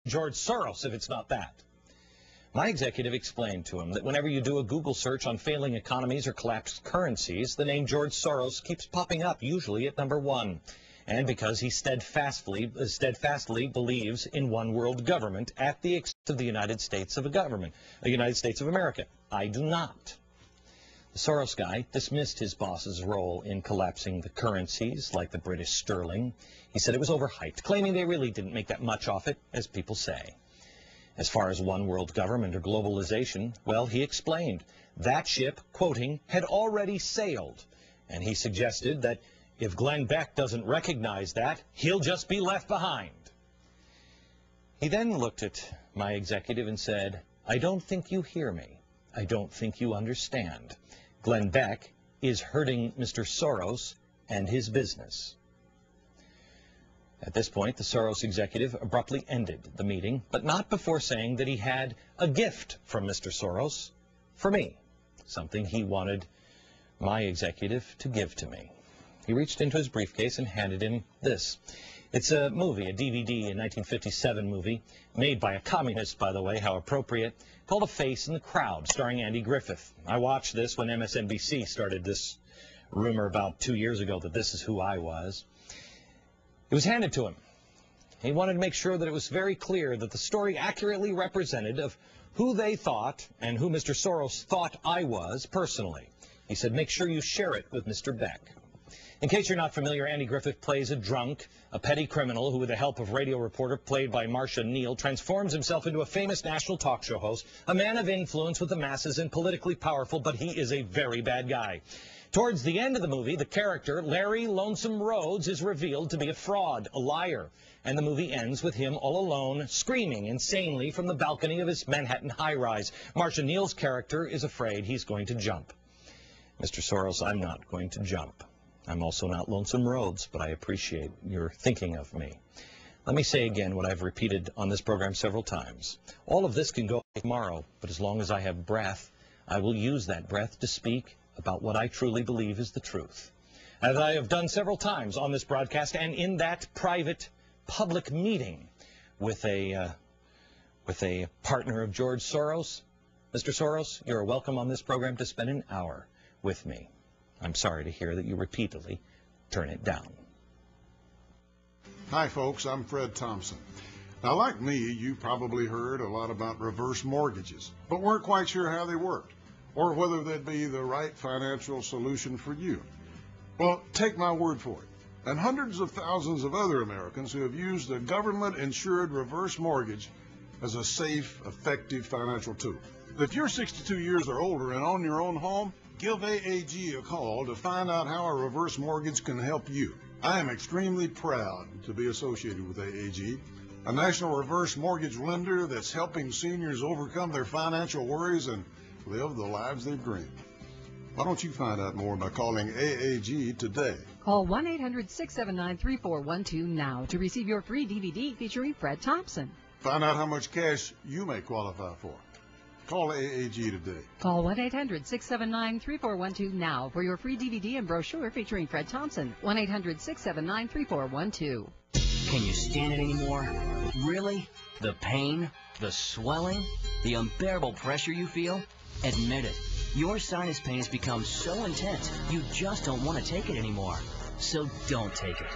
George Soros if it's not that. My executive explained to him that whenever you do a Google search on failing economies or collapsed currencies, the name George Soros keeps popping up, usually at #1. And because he steadfastly believes in one world government at the expense of the United States of America. I do not. The Soros guy dismissed his boss's role in collapsing the currencies, like the British sterling. He said it was overhyped, claiming they really didn't make that much off it, as people say. As far as one world government or globalization, well, he explained that ship, quoting, had already sailed. And he suggested that if Glenn Beck doesn't recognize that, he'll just be left behind. He then looked at my executive and said, I don't think you hear me. I don't think you understand. Glenn Beck is hurting Mr. Soros and his business. At this point, the Soros executive abruptly ended the meeting, but not before saying that he had a gift from Mr. Soros for me, something he wanted my executive to give to me. He reached into his briefcase and handed him this. It's a movie, a DVD, a 1957 movie, made by a communist, by the way, how appropriate, called A Face in the Crowd, starring Andy Griffith. I watched this when MSNBC started this rumor about 2 years ago that this is who I was. It was handed to him. He wanted to make sure that it was very clear that the story accurately represented of who they thought and who Mr. Soros thought I was personally. He said, make sure you share it with Mr. Beck. In case you're not familiar, Andy Griffith plays a drunk, a petty criminal who, with the help of radio reporter played by Marcia Neal, transforms himself into a famous national talk show host, a man of influence with the masses and politically powerful, but he is a very bad guy. Towards the end of the movie, the character, Larry Lonesome Rhodes, is revealed to be a fraud, a liar. And the movie ends with him all alone, screaming insanely from the balcony of his Manhattan high-rise. Marcia Neal's character is afraid he's going to jump. Mr. Soros, I'm not going to jump. I'm also not Lonesome Rhodes, but I appreciate your thinking of me. Let me say again what I've repeated on this program several times. All of this can go tomorrow, but as long as I have breath, I will use that breath to speak about what I truly believe is the truth. As I have done several times on this broadcast and in that private public meeting with a partner of George Soros. Mr. Soros, you're welcome on this program to spend an hour with me. I'm sorry to hear that you repeatedly turn it down. Hi, folks. I'm Fred Thompson. Now, like me, you probably heard a lot about reverse mortgages, but weren't quite sure how they worked or whether they'd be the right financial solution for you. Well, take my word for it. And hundreds of thousands of other Americans who have used a government-insured reverse mortgage as a safe, effective financial tool. If you're 62 years or older and own your own home, give AAG a call to find out how a reverse mortgage can help you. I am extremely proud to be associated with AAG, a national reverse mortgage lender that's helping seniors overcome their financial worries and live the lives they've dreamed. Why don't you find out more by calling AAG today? Call 1-800-679-3412 now to receive your free DVD featuring Fred Thompson. Find out how much cash you may qualify for. Call AAG today. Call 1-800-679-3412 now for your free DVD and brochure featuring Fred Thompson. 1-800-679-3412. Can you stand it anymore? Really? The pain? The swelling? The unbearable pressure you feel? Admit it. Your sinus pain has become so intense, you just don't want to take it anymore. So don't take it.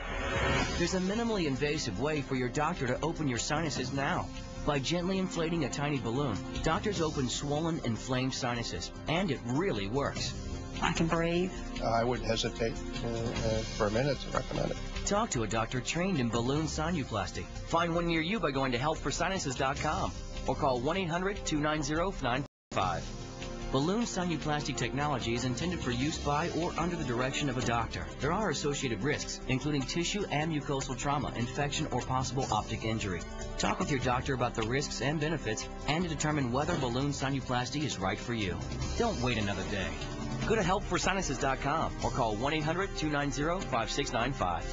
There's a minimally invasive way for your doctor to open your sinuses now. By gently inflating a tiny balloon, doctors open swollen, inflamed sinuses, and it really works. I can breathe. I would hesitate for a minute to recommend it. Talk to a doctor trained in balloon sinuplasty. Find one near you by going to healthforsinuses.com or call 1-800-290-9555. Balloon sinuplasty technology is intended for use by or under the direction of a doctor. There are associated risks, including tissue and mucosal trauma, infection, or possible optic injury. Talk with your doctor about the risks and benefits and to determine whether balloon sinuplasty is right for you. Don't wait another day. Go to healthforsinuses.com or call 1-800-290-5695.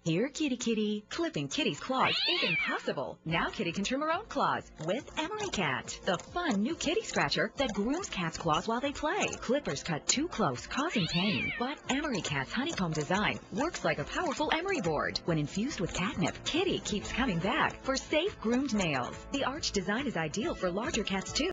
Here, kitty kitty. Clipping Kitty's claws isn't possible. Now Kitty can trim her own claws with Emery Cat, the fun new kitty scratcher that grooms cats' claws while they play. Clippers cut too close, causing pain. But Emery Cat's honeycomb design works like a powerful emery board. When infused with catnip, Kitty keeps coming back for safe groomed nails. The arch design is ideal for larger cats too.